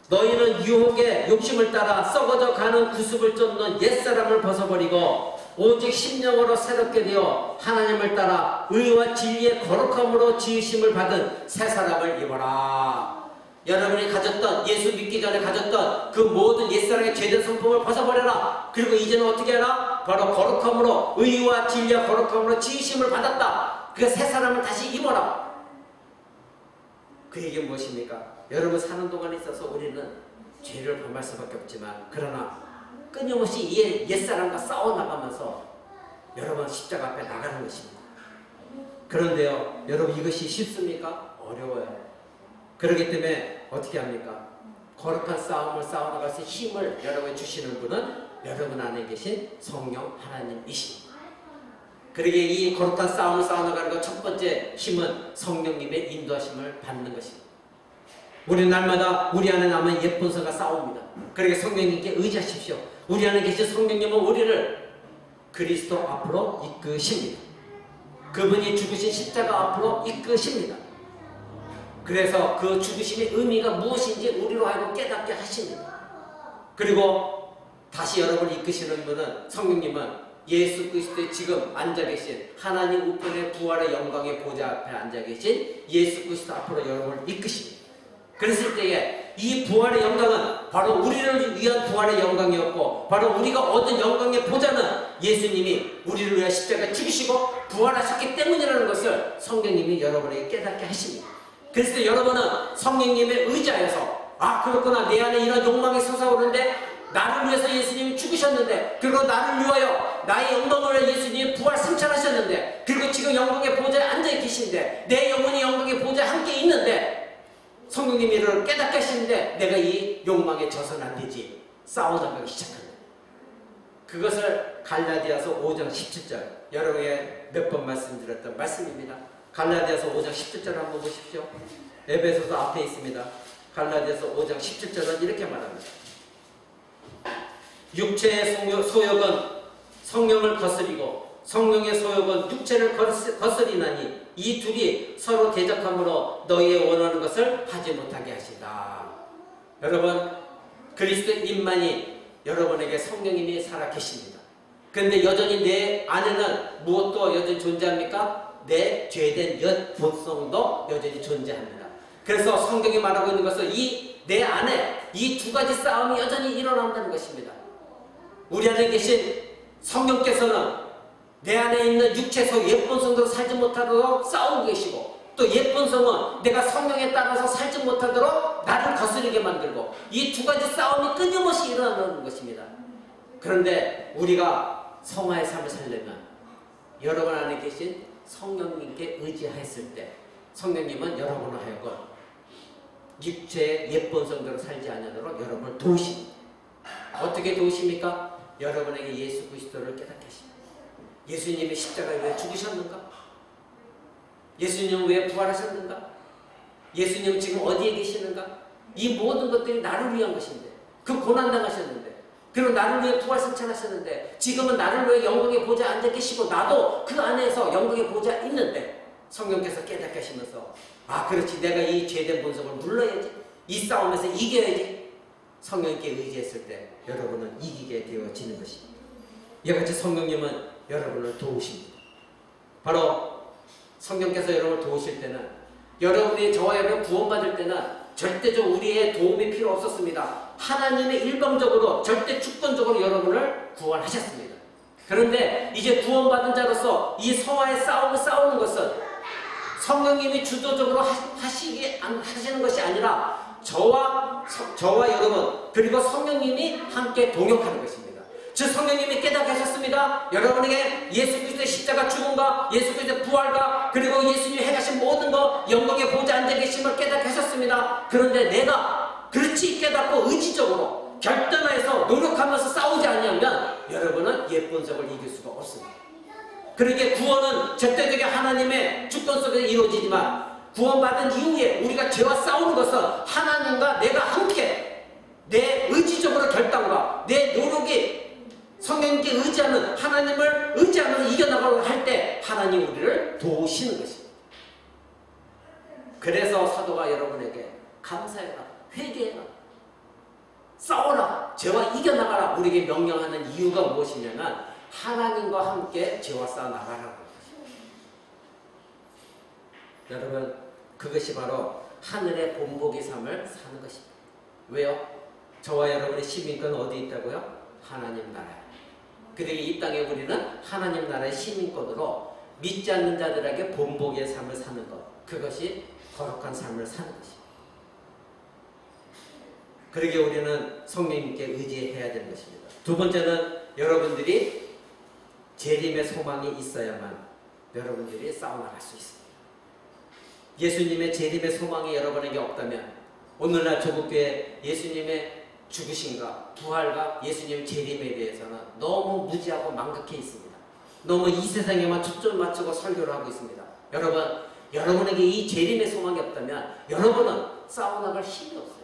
너희는 유혹의 욕심을 따라 썩어져 가는 구습을 쫓는 옛사람을 벗어버리고 오직 심령으로 새롭게 되어 하나님을 따라 의와 진리의 거룩함으로 지으심을 받은 새 사람을 입어라. 여러분이 가졌던, 예수 믿기 전에 가졌던 그 모든 옛사람의 죄된 성품을 벗어버려라. 그리고 이제는 어떻게 해라? 바로 거룩함으로, 의와 진리와 거룩함으로 지으심을 받았다. 그 새 사람을 다시 입어라. 그 얘기는 무엇입니까? 여러분 사는 동안에 있어서 우리는 죄를 범할 수밖에 없지만, 그러나 끊임없이 옛사람과 싸워나가면서 여러분 십자가 앞에 나가는 것입니다. 그런데요, 여러분 이것이 쉽습니까? 어려워요. 그렇기 때문에 어떻게 합니까? 거룩한 싸움을 싸워나갈 수 있는 힘을 여러분에 주시는 분은 여러분 안에 계신 성령 하나님이십니다. 그러기에 이 거룩한 싸움을 싸워나가는 것 첫 번째 힘은 성령님의 인도하심을 받는 것입니다. 우리 날마다 우리 안에 남은 예쁜 성과 싸웁니다. 그러기에 성령님께 의지하십시오. 우리 안에 계신 성령님은 우리를 그리스도 앞으로 이끄십니다. 그분이 죽으신 십자가 앞으로 이끄십니다. 그래서 그 죽으심의 의미가 무엇인지 우리로 하여금 깨닫게 하십니다. 그리고 다시 여러분을 이끄시는 분은, 성령님은 예수 그리스도의 지금 앉아 계신 하나님 우편의 부활의 영광의 보좌 앞에 앉아 계신 예수 그리스도 앞으로 여러분을 이끄십니다. 그랬을 때에 이 부활의 영광은 바로 우리를 위한 부활의 영광이었고, 바로 우리가 얻은 영광의 보좌는 예수님이 우리를 위해 십자가에 죽으시고 부활하셨기 때문이라는 것을 성령님이 여러분에게 깨닫게 하십니다. 그래서 여러분은 성령님의 의지하여서, 아 그렇구나, 내 안에 이런 욕망이 솟아오르는데 나를 위해서 예수님이 죽으셨는데, 그리고 나를 위하여 나의 영광을 위해 예수님이 부활 승천하셨는데, 그리고 지금 영광의 보좌에 앉아 계신데, 내 영혼이 영광의 보좌에 함께 있는데 성령님이 이를 깨닫게 하시는데 내가 이 욕망에 져서는 안 되지. 싸워나가기 시작합니다. 그것을 갈라디아서 5장 17절, 여러분에게 몇 번 말씀드렸던 말씀입니다. 갈라디아서 5장 17절 한번 보십시오. 에베소서 앞에 있습니다. 갈라디아서 5장 17절은 이렇게 말합니다. 육체의 소욕은 성령을 거스리고 성령의 소욕은 육체를 거스리나니 이 둘이 서로 대적함으로 너희의 원하는 것을 하지 못하게 하시다. 여러분, 그리스도의 임만이 여러분에게 성령님이 살아 계십니다. 그런데 여전히 내 안에는 무엇도 여전히 존재합니까? 내 죄된 옛 본성도 여전히 존재합니다. 그래서 성경이 말하고 있는 것은 내 안에 이 두 가지 싸움이 여전히 일어난다는 것입니다. 우리 안에 계신 성령께서는 내 안에 있는 육체소 옛본성대로 살지 못하도록 싸우고 계시고, 또 옛본성은 내가 성령에 따라서 살지 못하도록 나를 거스르게 만들고, 이 두 가지 싸움이 끊임없이 일어나는 것입니다. 그런데 우리가 성화의 삶을 살려면 여러분 안에 계신 성령님께 의지했을 때 성령님은 여러분을 하여금 육체의 옛본성대로 살지 않도록 여러분을 도우십니다. 어떻게 도우십니까? 여러분에게 예수 그리스도를 깨닫게 하십니다. 예수님이 십자가에 왜 죽으셨는가? 예수님은 왜 부활하셨는가? 예수님은 지금 어디에 계시는가? 이 모든 것들이 나를 위한 것인데, 그 고난당하셨는데, 그리고 나를 위해 부활승천하셨는데, 지금은 나를 위해 영광의 보좌에 앉아 계시고 나도 그 안에서 영광의 보좌에 있는데, 성령께서 깨닫게 하시면서, 아 그렇지, 내가 이 죄된 본성을 물러야지, 이 싸움에서 이겨야지. 성령께 의지했을 때 여러분은 이기게 되어지는 것입니다. 이와 같이 성령님은 여러분을 도우십니다. 바로 성령께서 여러분을 도우실 때는, 여러분이 저와 여러분 구원받을 때는 절대적으로 우리의 도움이 필요 없었습니다. 하나님의 일방적으로 절대 주권적으로 여러분을 구원하셨습니다. 그런데 이제 구원받은 자로서 이 성화의 싸움을 싸우는 것은 성령님이 주도적으로 하시는 것이 아니라 저와 여러분, 그리고 성령님이 함께 동역하는 것입니다. 즉 성령님이 깨닫게 하셨습니다. 여러분에게 예수 그리스도의 십자가 죽음과 예수 그리스도의 부활과 그리고 예수님이 행하신 모든 것, 영광의 보좌에 앉아 계심을 깨닫게 하셨습니다. 그런데 내가 그렇지 깨닫고 의지적으로 결단해서 노력하면서 싸우지 않으면 여러분은 옛 본성을 이길 수가 없습니다. 그러기에 구원은 절대적인 하나님의 주권 속에서 이루어지지만, 구원받은 이후에 우리가 죄와 싸우는 것은 하나님과 내가 함께 내 의지적으로 결단과 내 노력이 성령님께 의지하는, 하나님을 의지하면서 이겨나가려고 할 때 하나님 우리를 도우시는 것입니다. 그래서 사도가 여러분에게 감사해라, 회개해라, 싸워라, 죄와 이겨나가라 우리에게 명령하는 이유가 무엇이냐면, 하나님과 함께 죄와 싸워 나가라는 것입니다. 여러분, 그것이 바로 하늘의 본보기 삶을 사는 것입니다. 왜요? 저와 여러분의 시민권은 어디 있다고요? 하나님 나라에. 그러기 이 땅에 우리는 하나님 나라의 시민권으로 믿지 않는 자들에게 본보기의 삶을 사는 것, 그것이 거룩한 삶을 사는 것입니다. 그러기 우리는 성령님께 의지해야 되는 것입니다. 두 번째는 여러분들이 재림의 소망이 있어야만 여러분들이 싸워나갈 수 있습니다. 예수님의 재림의 소망이 여러분에게 없다면 오늘날 조국교회 예수님의 죽으심과 부활과 예수님의 재림에 대해서는 너무 무지하고 망각해 있습니다. 너무 이 세상에만 초점을 맞추고 설교를 하고 있습니다. 여러분에게 이 재림의 소망이 없다면 여러분은 싸워나갈 힘이 없어요.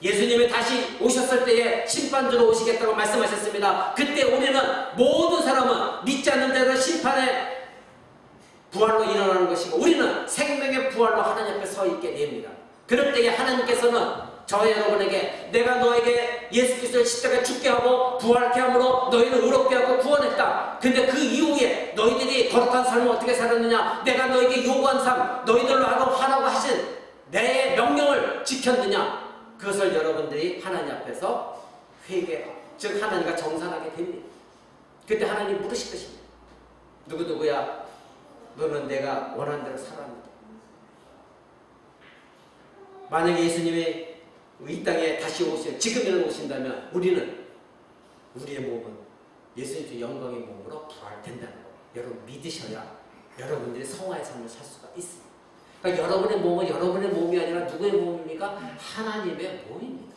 예수님이 다시 오셨을 때에 심판주로 오시겠다고 말씀하셨습니다. 그때 우리는 모든 사람은 믿지 않는 자들은 심판의 부활로 일어나는 것이고 우리는 생명의 부활로 하나님 앞에 서 있게 됩니다. 그럴 때에 하나님께서는 저와 여러분에게 내가 너에게 예수 그리스도를 십자가에 죽게 하고 부활케 함으로 너희는 의롭게 하고 구원했다. 근데 그 이후에 너희들이 거룩한 삶을 어떻게 살았느냐, 내가 너에게 요구한 삶 너희들로 하라고 하신 내 명령을 지켰느냐, 그것을 여러분들이 하나님 앞에서 회개하고 즉 하나님과 정산하게 됩니다. 그때 하나님 물으실 것입니다. 누구야? 너는 내가 원하는 대로 살았느냐? 만약에 예수님이 이 땅에 다시 지금이라도 오신다면 우리는 우리의 몸은 예수님의 영광의 몸으로 부활된다는 거 여러분 믿으셔야 여러분들이 성화의 삶을 살 수가 있습니다. 그러니까 여러분의 몸은 여러분의 몸이 아니라 누구의 몸입니까? 하나님의 몸입니다.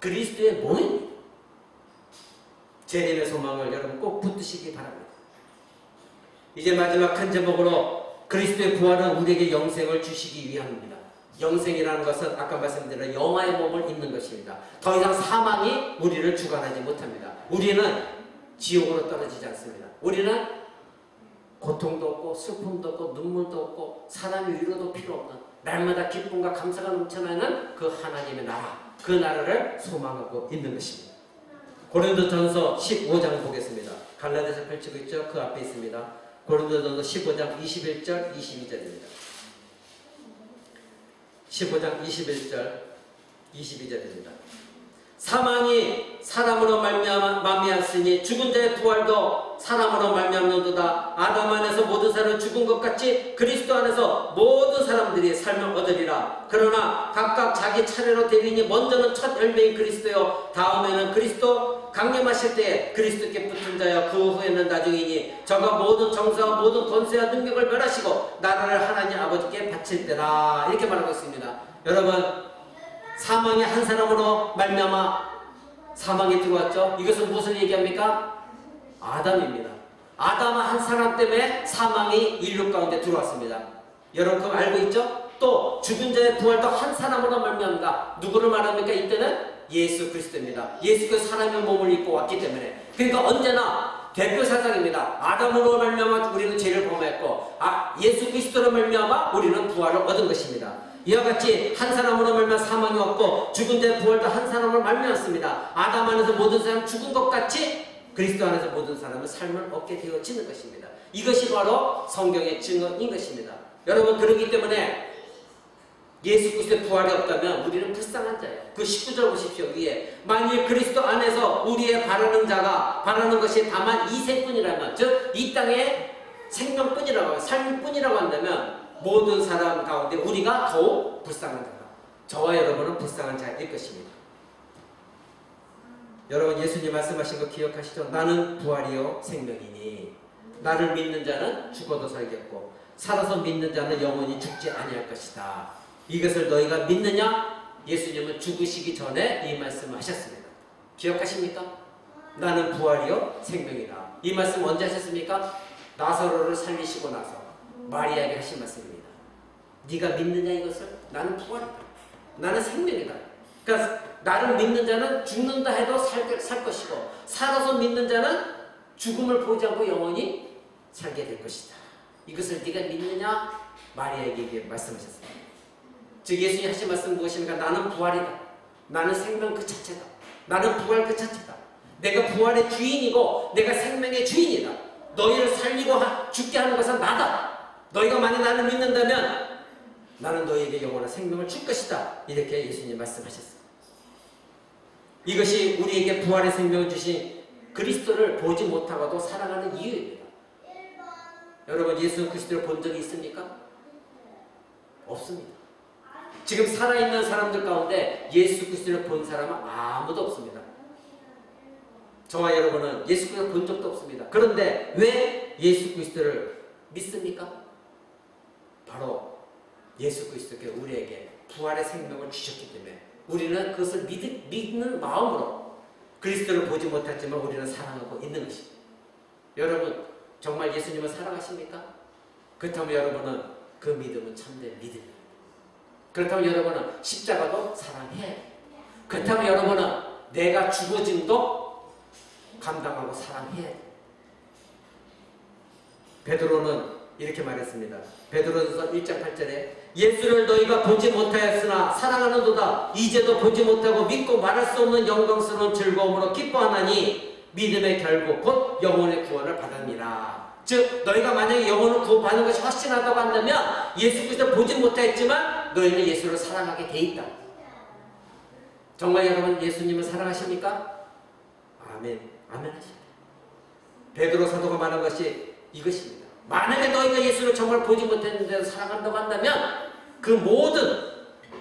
그리스도의 몸입니다. 재림의 소망을 여러분 꼭 붙드시기 바랍니다. 이제 마지막 큰 제목으로 그리스도의 부활은 우리에게 영생을 주시기 위함입니다. 영생이라는 것은 아까 말씀드린 영화의 몸을 입는 것입니다. 더 이상 사망이 우리를 주관하지 못합니다. 우리는 지옥으로 떨어지지 않습니다. 우리는 고통도 없고 슬픔도 없고 눈물도 없고 사람의 위로도 필요 없는 날마다 기쁨과 감사가 넘쳐나는 그 하나님의 나라, 그 나라를 소망하고 있는 것입니다. 고린도전서 15장 보겠습니다. 갈라디아서 펼치고 있죠? 그 앞에 있습니다. 고린도전서 15장 21절 22절입니다. 15장 21절 22절입니다. 사망이 사람으로 말미암았으니 죽은 자의 부활도 사람으로 말미암는도다. 아담 안에서 모든 사람은 죽은 것 같이 그리스도 안에서 모든 사람들이 삶을 얻으리라. 그러나 각각 자기 차례로 되리니 먼저는 첫 열매인 그리스도요 다음에는 그리스도 강림하실 때에 그리스도께 붙은 자여 그 후에는 나중이니 저가 모든 정사와 모든 권세와 능력을 멸하시고 나라를 하나님 아버지께 바칠 때라. 이렇게 말하고 있습니다. 여러분, 사망이 한 사람으로 말미암아 사망이 들어왔죠. 이것은 무엇을 얘기합니까? 아담입니다. 아담 한 사람 때문에 사망이 인류 가운데 들어왔습니다. 여러분 그거 알고 있죠? 또 죽은 자의 부활도 한 사람으로 말미암다. 누구를 말합니까? 이때는 예수 그리스도입니다. 예수 그 사람의 몸을 입고 왔기 때문에. 그러니까 언제나 대표 사상입니다. 아담으로 말미암아 우리는 죄를 범했고 예수 그리스도로 말미암아 우리는 부활을 얻은 것입니다. 이와 같이 한 사람으로 말미암아 사망이 없고 죽은 자의 부활도 한 사람으로 말미암았습니다. 아담 안에서 모든 사람 죽은 것 같이 그리스도 안에서 모든 사람은 삶을 얻게 되어지는 것입니다. 이것이 바로 성경의 증언인 것입니다. 여러분 그렇기 때문에 예수 그리스도의 부활이 없다면 우리는 불쌍한 자예요. 그 19절 보십시오. 위에 만일 그리스도 안에서 우리의 바라는 자가 바라는 것이 다만 이 생뿐이라면 즉 이 땅의 생명뿐이라고 삶뿐이라고 한다면 모든 사람 가운데 우리가 더욱 불쌍한 자다. 저와 여러분은 불쌍한 자일 것입니다. 여러분 예수님 말씀하신 거 기억하시죠? 나는 부활이요 생명이니 나를 믿는 자는 죽어도 살겠고 살아서 믿는 자는 영원히 죽지 아니할 것이다. 이것을 너희가 믿느냐? 예수님은 죽으시기 전에 이 말씀을 하셨습니다. 기억하십니까? 나는 부활이요 생명이다. 이 말씀 언제 하셨습니까? 나사로를 살리시고 나서 마리아에게 하신 말씀입니다. 네가 믿느냐 이것을? 나는 부활이다. 나는 생명이다. 그러니까 나를 믿는 자는 죽는다 해도 살 것이고 살아서 믿는 자는 죽음을 보지 않고 영원히 살게 될 것이다. 이것을 네가 믿느냐? 마리아에게 말씀하셨습니다. 즉 예수님이 하신 말씀 무엇입니까? 나는 부활이다. 나는 생명 그 자체다. 나는 부활 그 자체다. 내가 부활의 주인이고 내가 생명의 주인이다. 너희를 살리고 죽게 하는 것은 나다. 너희가 만약 나를 믿는다면 나는 너희에게 영원한 생명을 줄 것이다. 이렇게 예수님 말씀하셨습니다. 이것이 우리에게 부활의 생명을 주신 그리스도를 보지 못하고도 사랑하는 이유입니다. 여러분, 예수 그리스도를 본 적이 있습니까? 없습니다. 지금 살아있는 사람들 가운데 예수 그리스도를 본 사람은 아무도 없습니다. 저와 여러분은 예수 그리스도를 본 적도 없습니다. 그런데 왜 예수 그리스도를 믿습니까? 바로 예수 그리스도께 우리에게 부활의 생명을 주셨기 때문에 우리는 그것을 믿는 마음으로 그리스도를 보지 못했지만 우리는 사랑하고 있는 것입니다. 여러분, 정말 예수님을 사랑하십니까? 그렇다면 여러분은 그 믿음은 참된 믿음입니다. 그렇다면 여러분은 십자가도 사랑해. 그렇다면 여러분은 내가 죽어짐도 감당하고 사랑해. 베드로는 이렇게 말했습니다. 베드로전서 1장 8절에 예수를 너희가 보지 못하였으나 사랑하는도다. 이제도 보지 못하고 믿고 말할 수 없는 영광스러운 즐거움으로 기뻐하나니 믿음의 결국 곧 영혼의 구원을 받았느니라. 즉 너희가 만약에 영혼을 구원받는 것이 확신하다고 한다면 예수 그리스도를 보지 못했지만 너희는 예수를 사랑하게 돼 있다. 정말 여러분 예수님을 사랑하십니까? 아멘. 아멘 하십니다. 베드로 사도가 말한 것이 이것입니다. 만약에 너희가 예수를 정말 보지 못했는데 사랑한다고 한다면 그 모든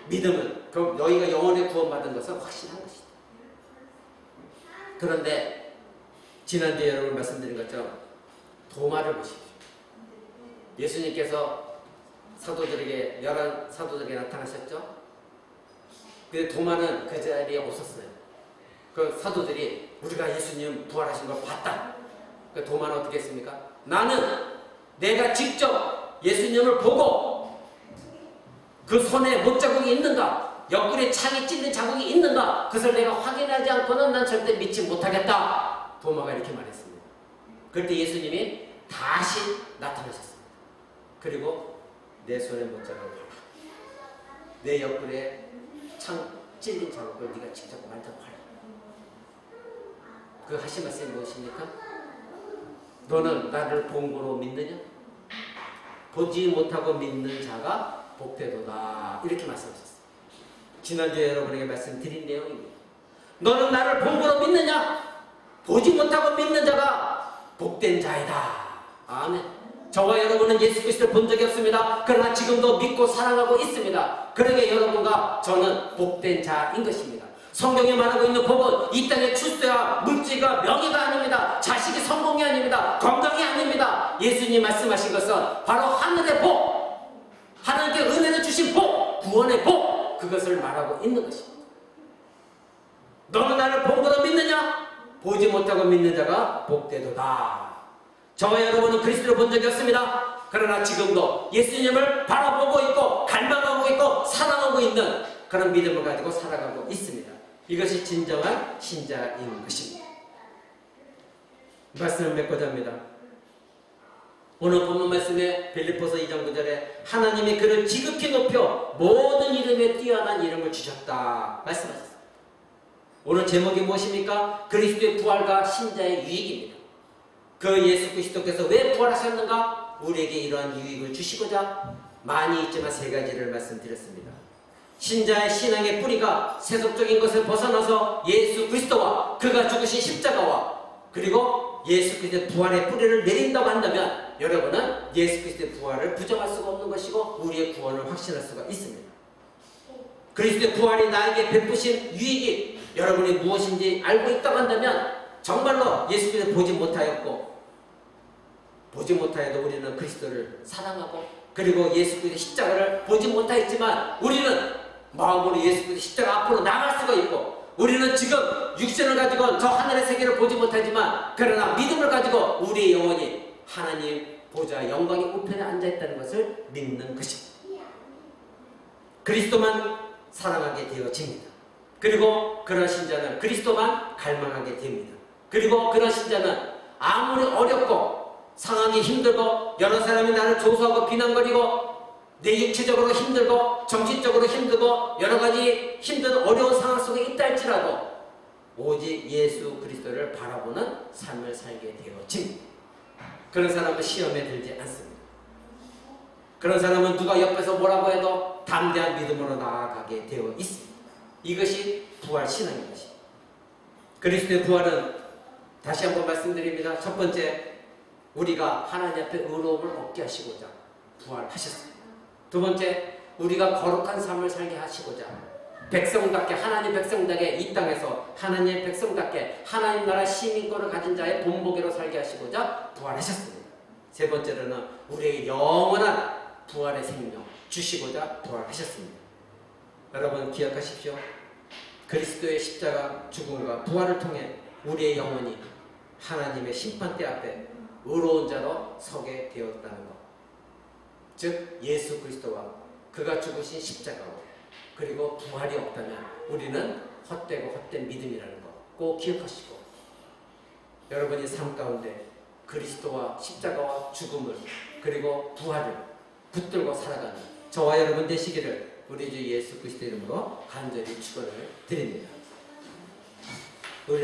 믿음은 너희가 영혼의 구원받은 것은 확신한 것이다. 그런데 지난주에 여러분 말씀드린 것처럼 도마를 보십시오. 예수님께서 사도들에게 11 사도들에게 나타나셨죠. 근데 도마는 그 자리에 없었어요. 그 사도들이 우리가 예수님 부활하신 걸 봤다. 그 도마는 어떻게 했습니까? 나는 내가 직접 예수님을 보고 그 손에 못자국이 있는가, 옆구리에 창이 찔린 자국이 있는가, 그것을 내가 확인하지 않고는 난 절대 믿지 못하겠다. 도마가 이렇게 말했습니다. 그럴 때 예수님이 다시 나타나셨습니다. 그리고 내 손에 못자국을 봐라. 내 옆구리에 창 찔린 자국을 네가 직접 만져봐라. 그 하신 말씀이 무엇입니까? 너는 나를 본 거로 믿느냐? 보지 못하고 믿는 자가 복되도다. 이렇게 말씀하셨어요. 지난주에 여러분에게 말씀드린 내용입니다. 너는 나를 본 거로 믿느냐? 보지 못하고 믿는 자가 복된 자이다. 아멘. 저와 여러분은 예수 그리스도를 본 적이 없습니다. 그러나 지금도 믿고 사랑하고 있습니다. 그러게 여러분과 저는 복된 자인 것입니다. 성경에 말하고 있는 복은 이 땅의 출세와 물질과 명예가 아닙니다. 자식이 성공이 아닙니다. 건강이 아닙니다. 예수님 말씀하신 것은 바로 하늘의 복, 하나님께 은혜를 주신 복, 구원의 복, 그것을 말하고 있는 것입니다. 너는 나를 본 거로 믿느냐? 보지 못하고 믿는 자가 복되도다. 저와 여러분은 그리스도를 본 적이 없습니다. 그러나 지금도 예수님을 바라보고 있고 갈망하고 있고 사랑하고 있는 그런 믿음을 가지고 살아가고 있습니다. 이것이 진정한 신자인 것입니다. 말씀을 맺고자 합니다. 오늘 본문 말씀에 빌립보서 2장 9절에 하나님이 그를 지극히 높여 모든 이름에 뛰어난 이름을 주셨다 말씀하셨습니다. 오늘 제목이 무엇입니까? 그리스도의 부활과 신자의 유익입니다. 그 예수 그리스도께서 왜 부활하셨는가? 우리에게 이러한 유익을 주시고자 많이 있지만 세 가지를 말씀드렸습니다. 신자의 신앙의 뿌리가 세속적인 것을 벗어나서 예수 그리스도와 그가 죽으신 십자가와 그리고 예수 그리스도의 부활의 뿌리를 내린다고 한다면 여러분은 예수 그리스도의 부활을 부정할 수가 없는 것이고 우리의 구원을 확신할 수가 있습니다. 그리스도의 부활이 나에게 베푸신 유익이 여러분이 무엇인지 알고 있다고 한다면 정말로 예수 그리스도를 보지 못하여도 우리는 그리스도를 사랑하고 그리고 예수 그리스도의 십자가를 보지 못하였지만 우리는 마음으로 예수 그리스도 십자가 앞으로 나갈 수가 있고 우리는 지금 육신을 가지고 저 하늘의 세계를 보지 못하지만 그러나 믿음을 가지고 우리의 영혼이 하나님 보좌 영광의 우편에 앉아있다는 것을 믿는 것입니다. 그리스도만 사랑하게 되어집니다. 그리고 그런 신자는 그리스도만 갈망하게 됩니다. 그리고 그런 신자는 아무리 어렵고 상황이 힘들고 여러 사람이 나를 조소하고 비난거리고 내 육체적으로 힘들고 정신적으로 힘들고 여러 가지 힘든 어려운 상황 속에 있다 할지라도 오직 예수 그리스도를 바라보는 삶을 살게 되어집니다. 그런 사람은 시험에 들지 않습니다. 그런 사람은 누가 옆에서 뭐라고 해도 담대한 믿음으로 나아가게 되어 있습니다. 이것이 부활 신앙인 것입니다. 그리스도의 부활은 다시 한번 말씀드립니다. 첫 번째, 우리가 하나님 앞에 의로움을 얻게 하시고자 부활하셨습니다. 두 번째, 우리가 거룩한 삶을 살게 하시고자 백성답게, 하나님 백성답게 이 땅에서 하나님의 백성답게 하나님 나라 시민권을 가진 자의 본보기로 살게 하시고자 부활하셨습니다. 세 번째로는 우리에게 영원한 부활의 생명 주시고자 부활하셨습니다. 여러분 기억하십시오. 그리스도의 십자가 죽음과 부활을 통해 우리의 영혼이 하나님의 심판대 앞에 의로운 자로 서게 되었다는 것. 즉 예수 그리스도와 그가 죽으신 십자가와 그리고 부활이 없다면 우리는 헛되고 헛된 믿음이라는 것 꼭 기억하시고, 여러분이 삶 가운데 그리스도와 십자가와 죽음을 그리고 부활을 붙들고 살아가는 저와 여러분 되시기를 우리 주 예수 그리스도 이름으로 간절히 축원을 드립니다. 우리